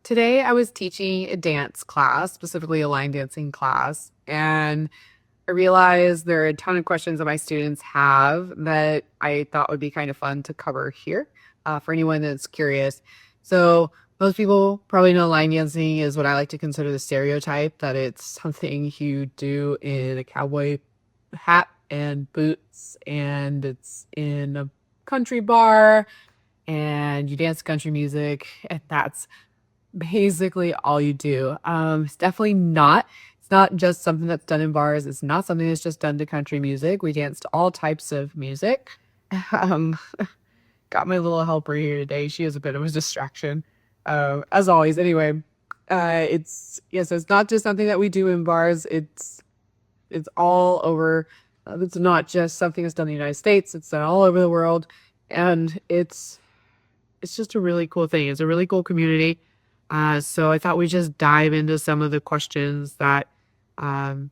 Today I was teaching a dance class, specifically a line dancing class, and I realized there are a ton of questions that my students have that I thought would be kind of fun to cover here for anyone that's curious. So, most people probably know line dancing is what I like to consider the stereotype that it's something you do in a cowboy hat and boots, and it's in a country bar, and you dance country music, and that's basically all you do. It's definitely not. It's not just something that's done in bars. It's not something that's just done to country music. We dance to all types of music. Um, got my little helper here today. She is a bit of a distraction, as always. Anyway, it's yes, it's not just something that we do in bars. It's all over. It's not just something that's done in the United States. It's done all over the world, and it's just a really cool thing. It's a really cool community. So I thought we'd just dive into some of the questions that, um,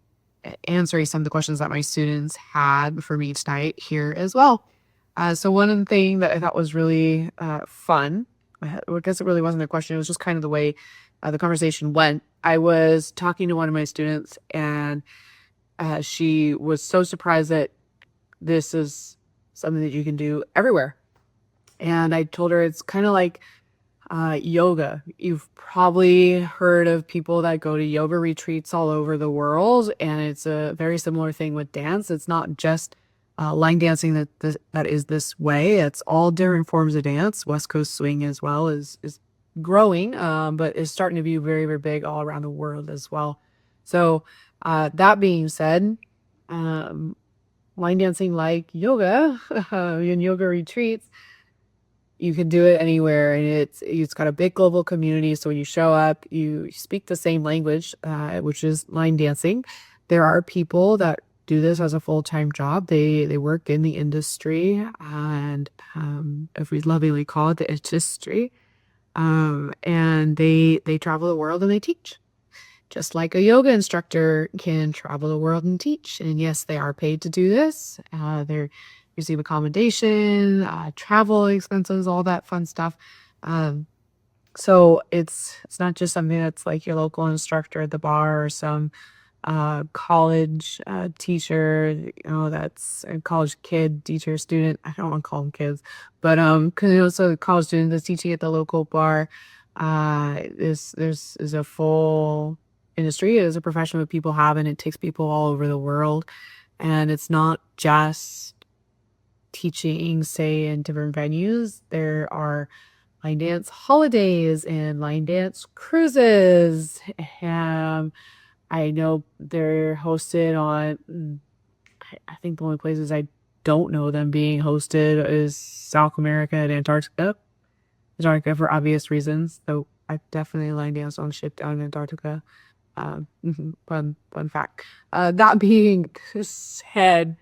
answering some of the questions that my students had for me tonight here as well. So one thing that I thought was really fun, I guess it really wasn't a question, it was just kind of the way the conversation went. I was talking to one of my students, and she was so surprised that this is something that you can do everywhere. And I told her it's kind of like yoga. You've probably heard of people that go to yoga retreats all over the world, and it's a very similar thing with dance. It's not just line dancing that is this way. It's all different forms of dance. West Coast swing as well is growing, but is starting to be very, very big all around the world as well. So that being said, um, line dancing like yoga in yoga retreats, you can do it anywhere, and it's got a big global community. So when you show up, you speak the same language, which is line dancing. There are people that do this as a full-time job. They work in the industry, and if we lovingly call it the industry, and they travel the world and they teach. Just like a yoga instructor can travel the world and teach. And yes, they are paid to do this. They receive accommodation, travel expenses, all that fun stuff. Um, so it's not just something that's like your local instructor at the bar or some college teacher, that's a college kid, teacher, student. I don't want to call them kids, but because also a college student that's teaching at the local bar. This is a full industry. It is a profession that people have, and it takes people all over the world. And it's not just teaching, say, in different venues. There are line dance holidays and line dance cruises. And I know they're hosted on, I think the only places I don't know them being hosted is South America and Antarctica. Antarctica for obvious reasons. So I've definitely line danced on a ship down in Antarctica. Fun fact. That being said,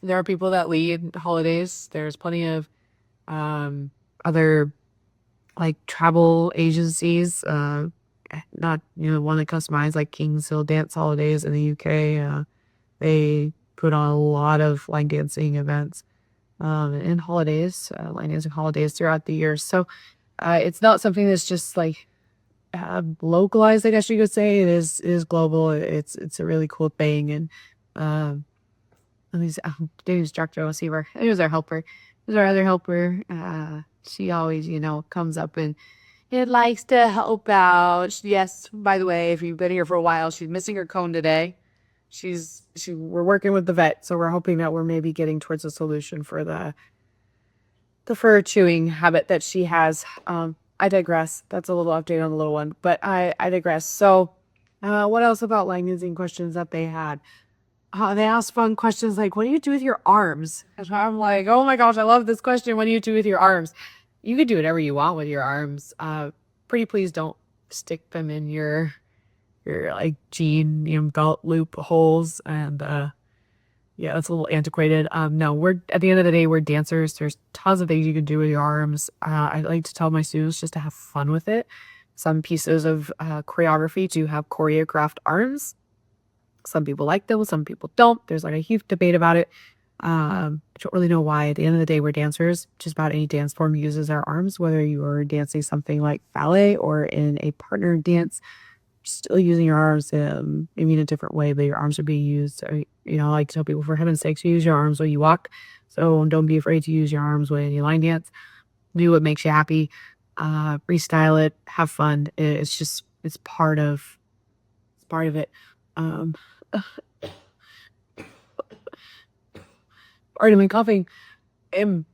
there are people that lead holidays. There's plenty of other like travel agencies. Not one that comes to mind is like King's Hill Dance Holidays in the UK. They put on a lot of line dancing events and holidays, line dancing holidays throughout the year. So it's not something that's just like localized, I guess you could say. It is global. It's a really cool thing. And let me see, the instructor, let's see where here's our helper. There's our other helper. She always, comes up and it likes to help out. Yes, by the way, if you've been here for a while, she's missing her cone today. We're working with the vet, so we're hoping that we're maybe getting towards a solution for the fur chewing habit that she has. I digress. That's a little update on the little one, but I digress. So, what else about line using questions that they had? They asked fun questions like, "What do you do with your arms?" And I'm like, "Oh my gosh, I love this question. What do you do with your arms?" You could do whatever you want with your arms. Pretty please don't stick them in your like jean, belt loop holes. And yeah, that's a little antiquated. No, we're at the end of the day, we're dancers. There's tons of things you can do with your arms. I like to tell my students just to have fun with it. Some pieces of choreography do have choreographed arms. Some people like them, some people don't. There's like a huge debate about it. I don't really know why. At the end of the day, we're dancers. Just about any dance form uses our arms, whether you are dancing something like ballet or in a partner dance, still using your arms, maybe in a different way, but your arms are being used. I like to tell people, for heaven's sakes, use your arms when you walk. So don't be afraid to use your arms when you line dance. Do what makes you happy. Freestyle it, have fun. It's part of it. Um, Pardon me coughing. I'm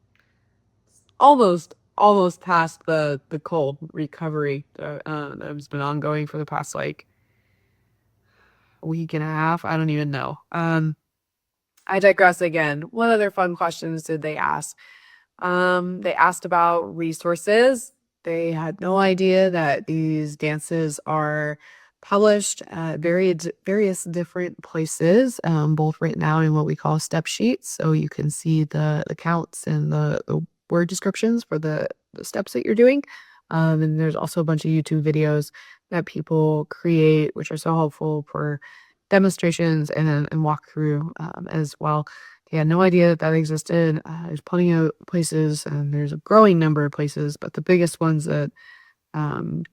almost past the cold recovery that's been ongoing for the past like week and a half. I don't even know. I digress again. What other fun questions did they ask? They asked about resources. They had no idea that these dances are published at various different places, both written out in what we call step sheets. So you can see the counts and the word descriptions for the steps that you're doing. And there's also a bunch of YouTube videos that people create, which are so helpful for demonstrations and walkthrough as well. They had no idea that existed. There's plenty of places, and there's a growing number of places, but the biggest ones um,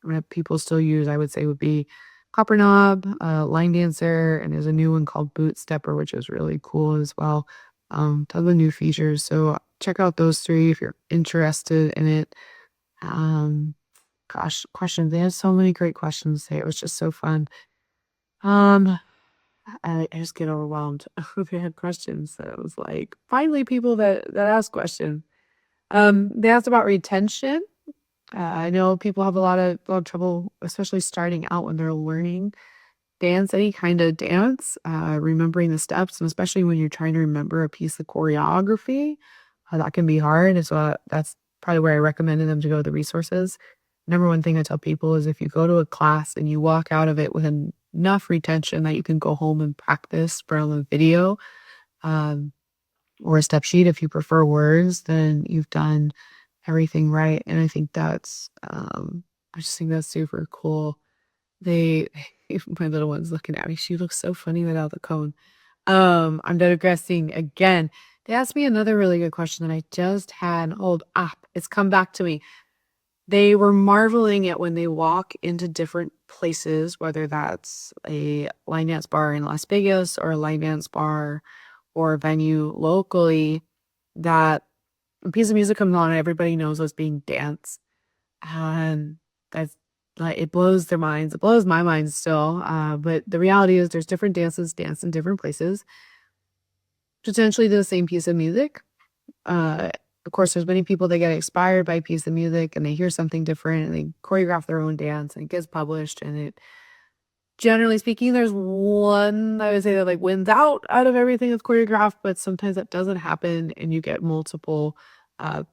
that people still use, I would say, would be Copper Knob, Line Dancer, and there's a new one called Boot Stepper, which is really cool as well. Tons of new features. So check out those three if you're interested in it. Um, Gosh, questions. They had so many great questions today. It was just so fun. Um, I just get overwhelmed. They had questions. So it was like, finally, people that ask questions. They asked about retention. I know people have a lot of trouble, especially starting out when they're learning dance, any kind of dance, remembering the steps, and especially when you're trying to remember a piece of choreography, that can be hard. And so that's probably where I recommended them to go to the resources. Number one thing I tell people is if you go to a class and you walk out of it with enough retention that you can go home and practice from a video, um, or a step sheet, if you prefer words, then you've done everything right. And I just think that's super cool. They my little one's looking at me. She looks so funny without the cone. I'm digressing again. They asked me another really good question that I just had. Hold up. It's come back to me. They were marveling at when they walk into different places, whether that's a line dance bar in Las Vegas or a line dance bar or a venue locally, that a piece of music comes on and everybody knows what's being danced. And that's like, it blows their minds. It blows my mind still. But the reality is there's different dances danced in different places, potentially the same piece of music. Uh, of course, there's many people that get inspired by a piece of music and they hear something different and they choreograph their own dance and it gets published. And it, generally speaking, there's one I would say that like wins out of everything that's choreographed, but sometimes that doesn't happen and you get multiple uh,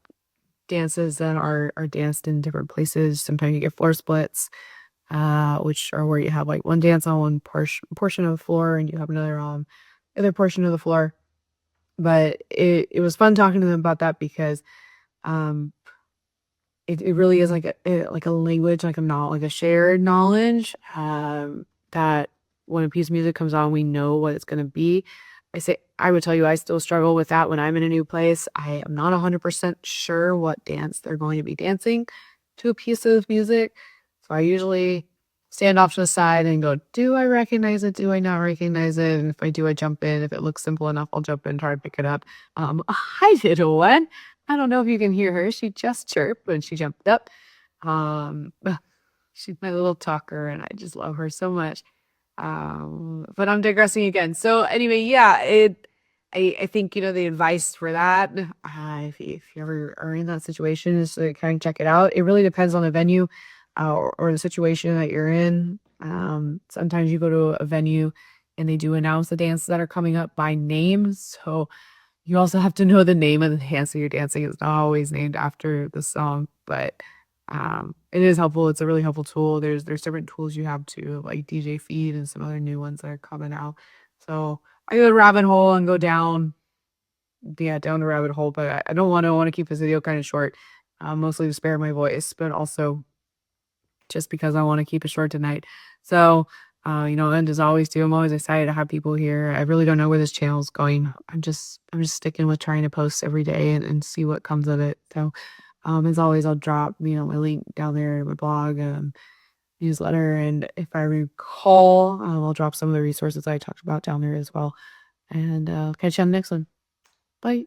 dances that are danced in different places. Sometimes you get floor splits, which are where you have like one dance on one portion of the floor and you have another on other portion of the floor. But it was fun talking to them about that because um, it really is like a language, like a shared knowledge, that when a piece of music comes on, we know what it's gonna be. I would tell you I still struggle with that when I'm in a new place. I am not 100% sure what dance they're going to be dancing to a piece of music. So I usually stand off to the side and go, "Do I recognize it? Do I not recognize it?" And if I do, I jump in. If it looks simple enough, I'll jump in, try to pick it up. I did one. I don't know if you can hear her. She just chirped when she jumped up. Ugh, she's my little talker, and I just love her so much. But I'm digressing again. So anyway, yeah, I think the advice for that, if you ever are in that situation, is to kind of check it out. It really depends on the venue, or the situation that you're in. Sometimes you go to a venue and they do announce the dances that are coming up by name, so you also have to know the name of the dance that you're dancing. It's not always named after the song, but it is helpful. It's a really helpful tool. There's different tools you have to like DJ Feed and some other new ones that are coming out. So I go to rabbit hole and go down, yeah, down the rabbit hole. But I don't want to keep this video kind of short, mostly to spare my voice, but also just because I want to keep it short tonight. So And as I always do, I'm always excited to have people here. I really don't know where this channel is going. I'm just sticking with trying to post every day and see what comes of it. So, as always, I'll drop, my link down there, my blog, newsletter, and if I recall, I'll drop some of the resources I talked about down there as well. And catch you on the next one. Bye.